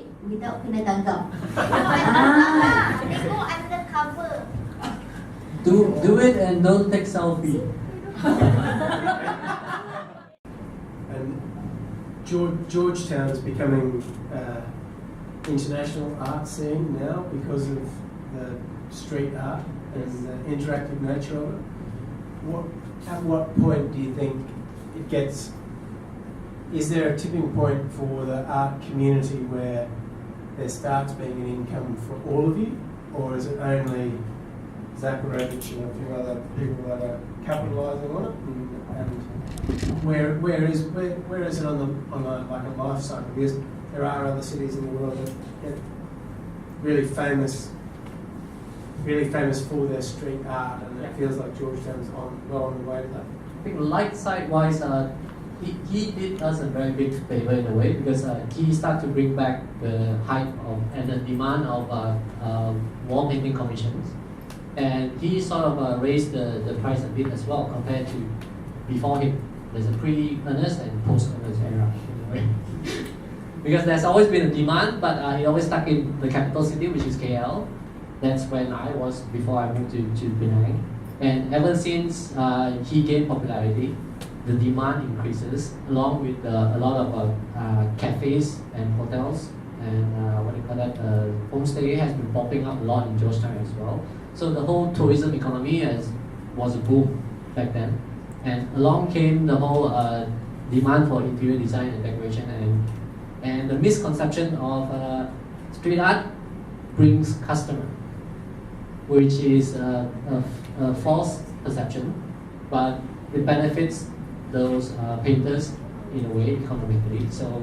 it without kena tangkap. They go undercover. Do it and don't take selfie. And Georgetown is becoming international art scene now because of the street art and the interactive nature of it. At what point do you think it gets? Is there a tipping point for the art community where there starts being an income for all of you, or is it only Zacharovich and a few other people that are capitalising on it? And where is it on a life cycle? Because there are other cities in the world that get really famous for their street art, and it feels like Georgetown's well on the way to that. I think light side wise, he did us a very big favor in a way, because he started to bring back the hype of and the demand of wall painting commissions, and he sort of raised the price a bit as well compared to before him. There's a pre-Ernest and post-Ernest era in a way. Because there's always been a demand, but he always stuck in the capital city, which is KL. That's when I was before I moved to Penang. And ever since he gained popularity, the demand increases, along with a lot of cafes and hotels and homestay has been popping up a lot in Georgetown as well. So the whole tourism economy was a boom back then. And along came the whole demand for interior design and decoration, and the misconception of street art brings customer, which is a false perception, but it benefits those painters in a way economically. So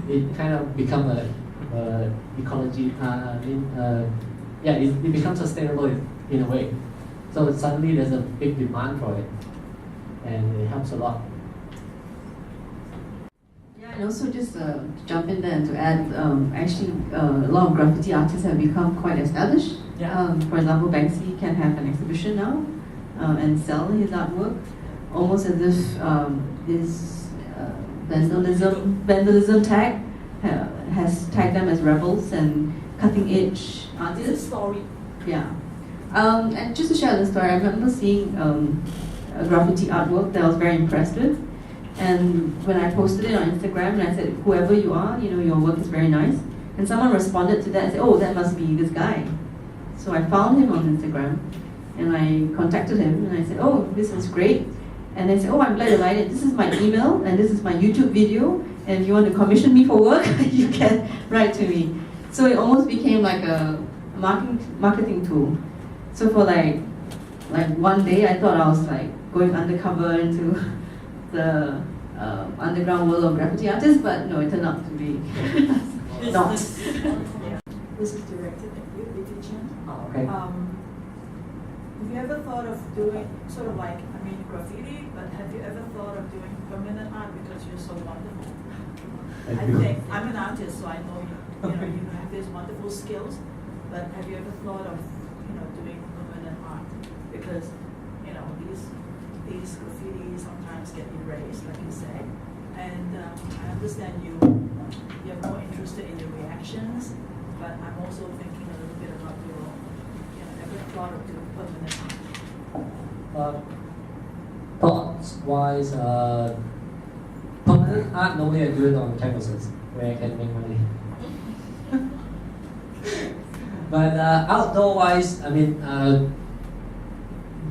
it kind of become a ecology. It becomes sustainable in a way. So suddenly there's a big demand for it, and it helps a lot. Yeah, and also just to jump in there and to add, actually a lot of graffiti artists have become quite established. Yeah. For example, Banksy can have an exhibition now and sell his artwork, almost as if his vandalism tag has tagged them as rebels and cutting edge artists. It's a story. Yeah. And just to share the story, I remember seeing a graffiti artwork that I was very impressed with. And when I posted it on Instagram and I said, whoever you are, your work is very nice. And someone responded to that and said, oh, that must be this guy. So I found him on Instagram and I contacted him and I said, oh, this is great. And they said, oh, I'm glad you liked it. This is my email and this is my YouTube video. And if you want to commission me for work, you can write to me. So it almost became like a marketing tool. So for like one day, I thought I was like going undercover into the underground world of graffiti artists, but no, it turned out to be not. This is directed at you, Bibichun. Oh, okay. Have you ever thought of doing sort of like, graffiti, but have you ever thought of doing permanent art because you're so wonderful? I think I'm an artist, so I know you have these wonderful skills. But have you ever thought of doing permanent art? Because these graffiti sometimes get erased, like you say. And I understand you're more interested in the reactions, but I'm also thinking a little bit about your ever thought of doing permanent art? Thoughts-wise, permanent art, normally I do it on canvases where I can make money. But outdoor-wise,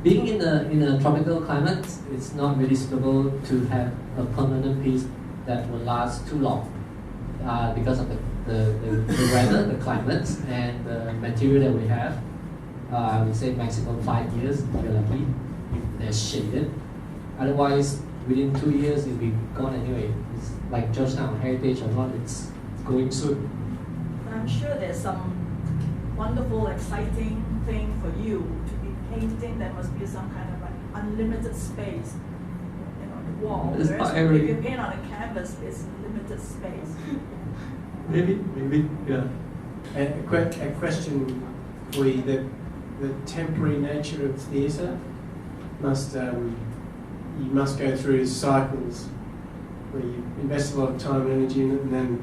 being in a tropical climate, it's not really suitable to have a permanent piece that will last too long because of the weather, the climate, and the material that we have. I would say maximum 5 years if you're lucky, if they're shaded. Otherwise, within 2 years, it'll be gone anyway. It's like Georgetown, heritage or not, it's going soon. I'm sure there's some wonderful, exciting thing for you to be painting. There must be some kind of like unlimited space, on the wall. It's Whereas fiery. if you paint on a canvas, it's limited space. Maybe, yeah. And a question for you: the temporary nature of theatre must you must go through cycles where you invest a lot of time and energy in it, and then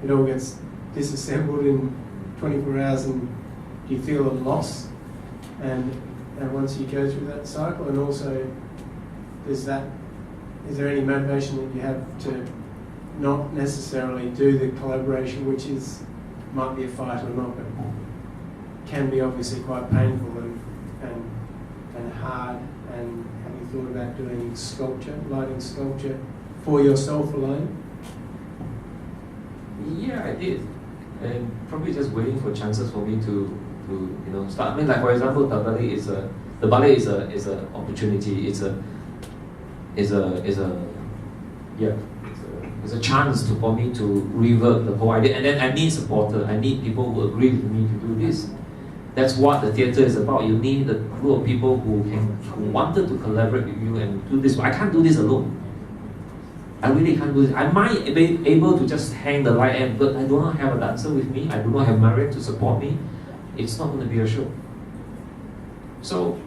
it all gets disassembled in 24 hours, and do you feel a loss? And once you go through that cycle, and also is there any motivation that you have to not necessarily do the collaboration, which might be a fight or not, but can be obviously quite painful and hard? And have you thought about doing sculpture, lighting sculpture for yourself alone? Yeah, I did, and probably just waiting for chances for me to start. I mean, like for example, the ballet is a opportunity. It's a chance for me to rework the whole idea, and then I need supporters. I need people who agree with me to do this. That's what the theatre is about. You need a group of people who wanted to collaborate with you and do this. I can't do this alone. I really can't do this. I might be able to just hang the light end, but I do not have a dancer with me. I do not have Marian to support me. It's not going to be a show. So,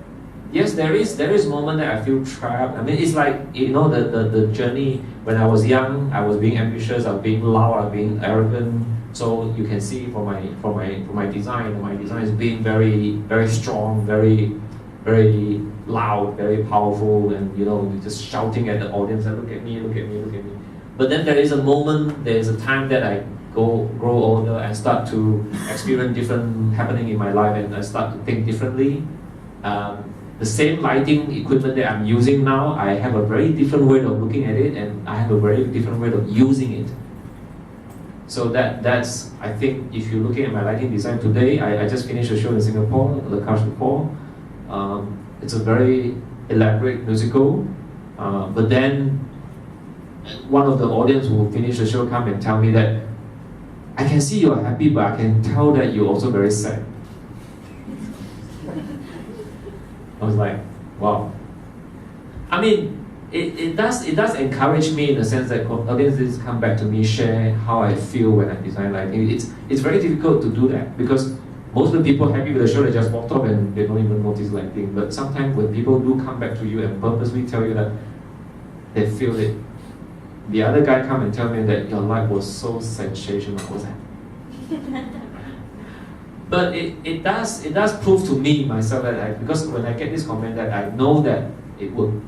yes, there is moment that I feel trapped. I mean, it's like, the journey. When I was young, I was being ambitious, I was being loud, I was being arrogant. So you can see from my design, my design is being very, very strong, very, very loud, very powerful, and just shouting at the audience, look at me, look at me, look at me. But then there is a moment, there is a time that I grow older and start to experience different happening in my life, and I start to think differently. The same lighting equipment that I'm using now, I have a very different way of looking at it, and I have a very different way of using it. So that's, I think, if you're looking at my lighting design today, I just finished a show in Singapore, Le Cage de Paul. It's a very elaborate musical, but then one of the audience who finished the show come and tell me that, I can see you're happy, but I can tell that you're also very sad. I was like, wow. I mean, it does encourage me in the sense that audiences come back to me, share how I feel when I design lighting. It's very difficult to do that because most of the people happy with the show, they just walked off and they don't even notice lighting. But sometimes when people do come back to you and purposely tell you that they feel it, the other guy come and tell me that your light was so sensational. I was like, but it does prove to me myself that because when I get this comment that I know that it will.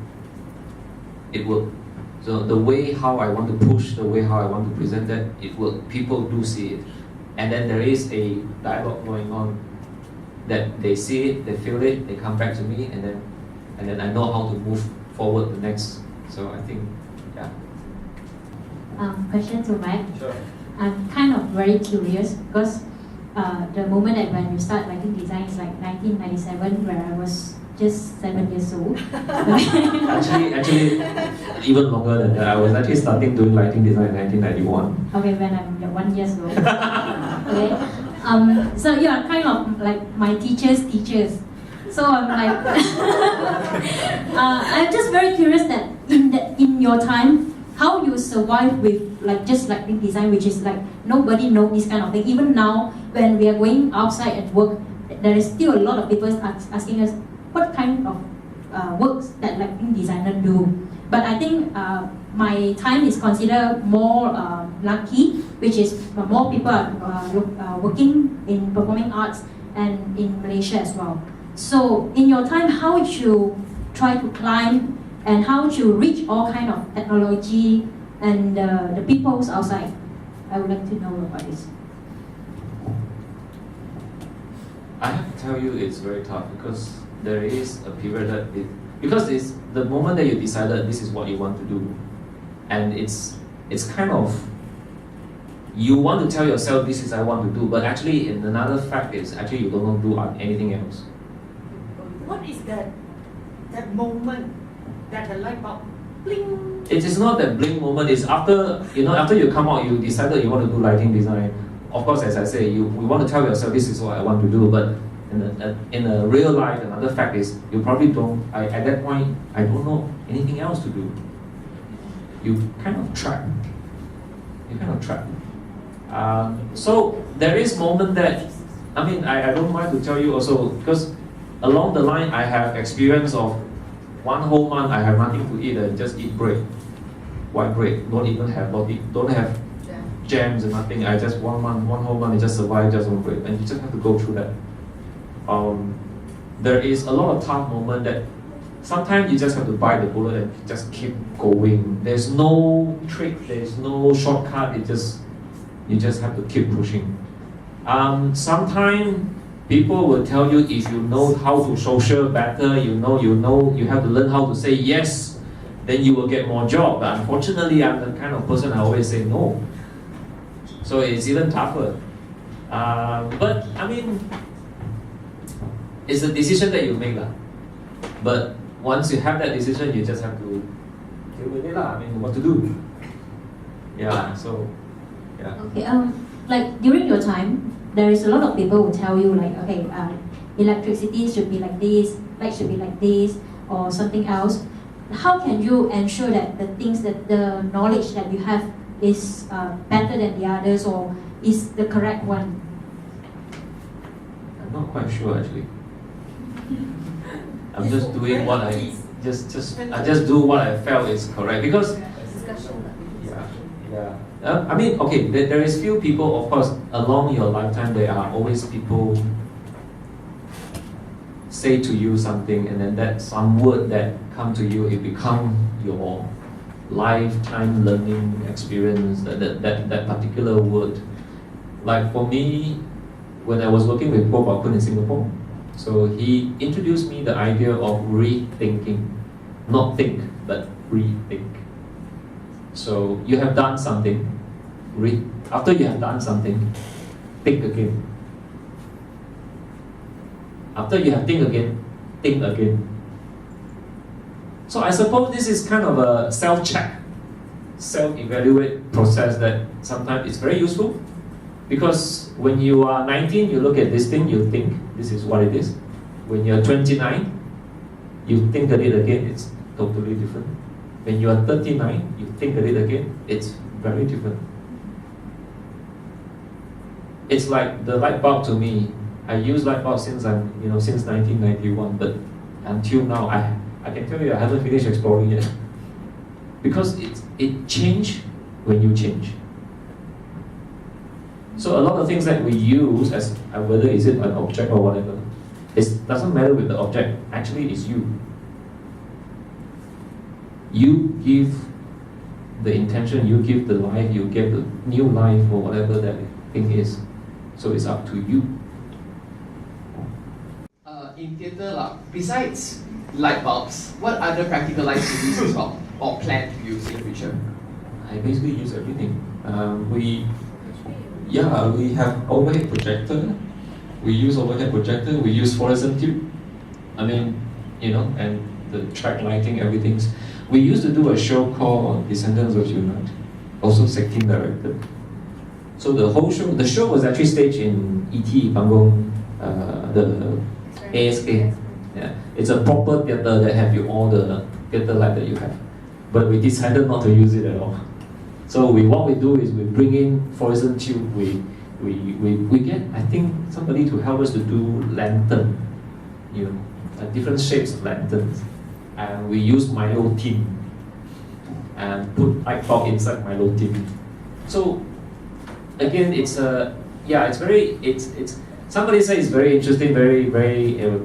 So the way how I want to push, the way how I want to present that, it will. People do see it, and then there is a dialogue going on that they see it, they feel it, they come back to me, and then I know how to move forward the next. So I think, yeah. Question to Mike. Sure. I'm kind of very curious because the moment that when you start lighting design is like 1997, where I was just 7 years old. actually, even longer than that. I was actually starting doing lighting design in 1991. Okay, when I'm 1 year old. Okay. So you are kind of like my teachers' teachers. So I'm like, I'm just very curious that in your time, how you survive with like just lighting design, which is like nobody knows this kind of thing. Even now, when we are going outside at work, there is still a lot of people asking us what kind of works that lighting designer do. But I think my time is considered more lucky, which is more people are working in performing arts and in Malaysia as well. So in your time, how would you try to climb and how would you reach all kind of technology and the peoples outside? I would like to know about this. I have to tell you, it's very tough because there is a period that because it's the moment that you decided this is what you want to do, and it's kind of, you want to tell yourself this is I want to do, but actually in another fact is actually you don't do anything else. What is that moment that the light bulb bling? It is not that bling moment. It's after you come out, you decided you want to do lighting design. Of course, as I say, we want to tell yourself this is what I want to do, but in a real life, another fact is you probably don't. At that point, I don't know anything else to do. You kind of trapped. So there is moment that, I mean, I don't mind to tell you also, because along the line I have experience of 1 whole month I have nothing to eat and just eat bread, white bread. Don't even have jams and nothing. I just one whole month, I just survived just over it, and you just have to go through that. There is a lot of tough moment that sometimes you just have to bite the bullet and just keep going. There's no trick, there's no shortcut. You just have to keep pushing. Sometimes people will tell you if you know how to social better, you have to learn how to say yes, then you will get more job. But unfortunately, I'm the kind of person I always say no. So it's even tougher. But I mean, it's a decision that you make. But once you have that decision, you just have to deal with it. I mean, what to do? Yeah, so, yeah. Okay, like during your time, there is a lot of people who tell you like, okay, electricity should be like this, light should be like this, or something else. How can you ensure that the things that the knowledge that you have is better than the others, or is the correct one? I'm not quite sure actually. I'm just doing what I just do what I felt is correct because I mean, okay, there is few people, of course, along your lifetime there are always people say to you something, and then that some word that come to you, it become your lifetime learning experience, that particular word. Like for me, when I was working with Bibichun in Singapore, so he introduced me the idea of rethinking, not think, but rethink. So you have done something, after you have done something, think again. After you have think again, think again. So I suppose this is kind of a self-check, self-evaluate process that sometimes it's very useful. Because when you are 19, you look at this thing, you think this is what it is. When you're 29, you think at it again, it's totally different. When you are 39, you think at it again, it's very different. It's like the light bulb to me. I use light bulb since since 1991, but until now, I can tell you I haven't finished exploring yet. Because it changed when you change. So a lot of things that we use as whether is it an object or whatever, it doesn't matter with the object. Actually, it's you. You give the intention, you give the life, you give the new life or whatever that thing is. So it's up to you. In theatre, besides light bulbs, what other practical lights do you use as well, or plan to use in the future? I basically use everything. We have overhead projector. We use overhead projector. We use fluorescent tube. I mean, and the track lighting, everything. We used to do a show called Descendants of Human, also Sektin directed. So the show was actually staged in ET Pangong, the ASA. Yeah, it's a proper theatre that have all the theatre light that you have. But we decided not to use it at all. So what we do is we bring in fluorescent tube. We get, I think, somebody to help us to do lantern, different shapes of lanterns, and we use Milo tin and put light bulb inside Milo tin. So again, it's somebody says it's very interesting, very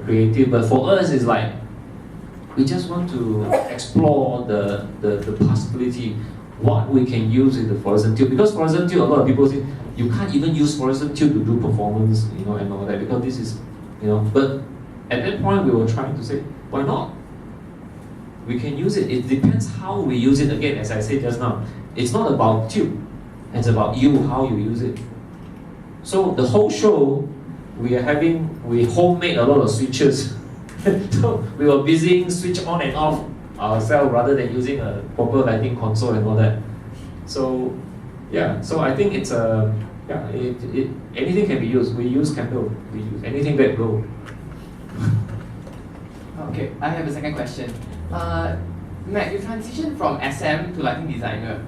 creative, but for us it's like we just want to explore the possibility what we can use with the fluorescent tube, because fluorescent tube, a lot of people say you can't even use fluorescent tube to do performance, and all that, because this is, but at that point we were trying to say, why not? We can use it. It depends how we use it. Again, as I said just now, it's not about tube, it's about you, how you use it. So the whole show, we homemade a lot of switches. So we were busy switch on and off ourselves rather than using a proper lighting console and all that. So so I think it's anything can be used. We use candle, we use anything that glow. Okay, I have a second question. Matt, you transitioned from SM to lighting designer.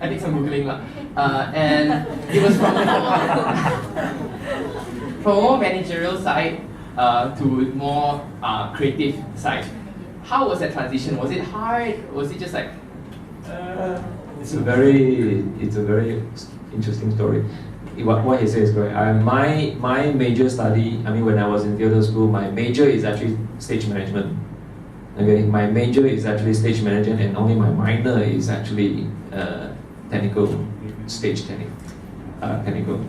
I did some googling and it was from a more managerial side to more creative side. How was that transition? Was it hard? Was it just like? it's a very interesting story. What he says is correct. My major study, I mean, when I was in theatre school, my major is actually stage management. Okay, my major is actually stage management, and only my minor is actually technical, stage technical.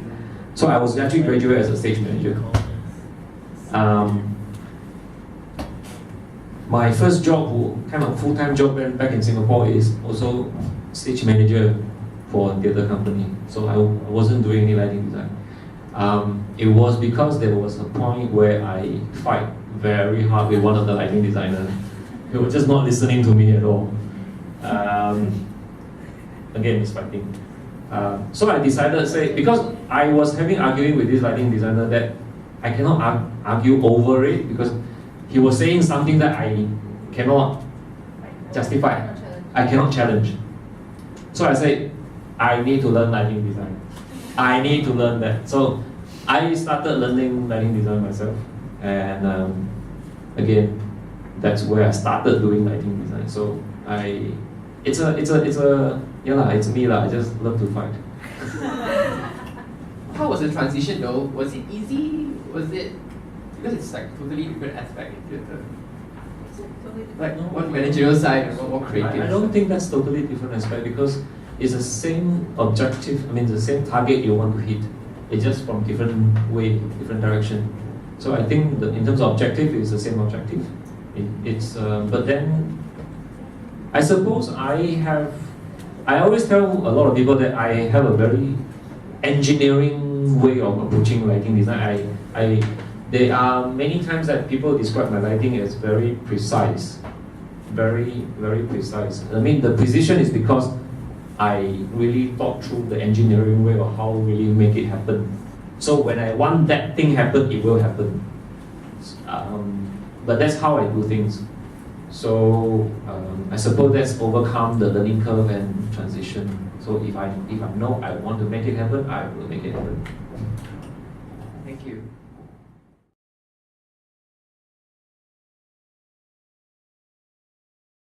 So I was actually graduate as a stage manager. My first job, kind of full-time job back in Singapore, is also stage manager for a theatre company. So I wasn't doing any lighting design. It was because there was a point where I fight very hard with one of the lighting designers. He was just not listening to me at all. Again, it's fighting. So I decided, because I was arguing with this lighting designer that I cannot argue over it because he was saying something that I cannot justify. I cannot challenge. So I said, I need to learn lighting design. I need to learn that. So I started learning lighting design myself, and again, that's where I started doing lighting design. So it's me lah. I just love to fight. How was the transition though? Was it easy? Was it, because it's like totally different aspect in theatre. Like one managerial side and one more creative. I don't think that's totally different aspect because it's the same objective. I mean, the same target you want to hit. It's just from different way, different direction. So I think in terms of objective, it's the same objective. But then I suppose I always tell a lot of people that I have a very engineering way of approaching lighting design. There are many times that people describe my lighting as very precise, very, very precise. I mean, the precision is because I really thought through the engineering way of how really make it happen. So when I want that thing happen, it will happen. But that's how I do things. So I suppose that's overcome the learning curve and transition. So if I know I want to make it happen, I will make it happen. Thank you.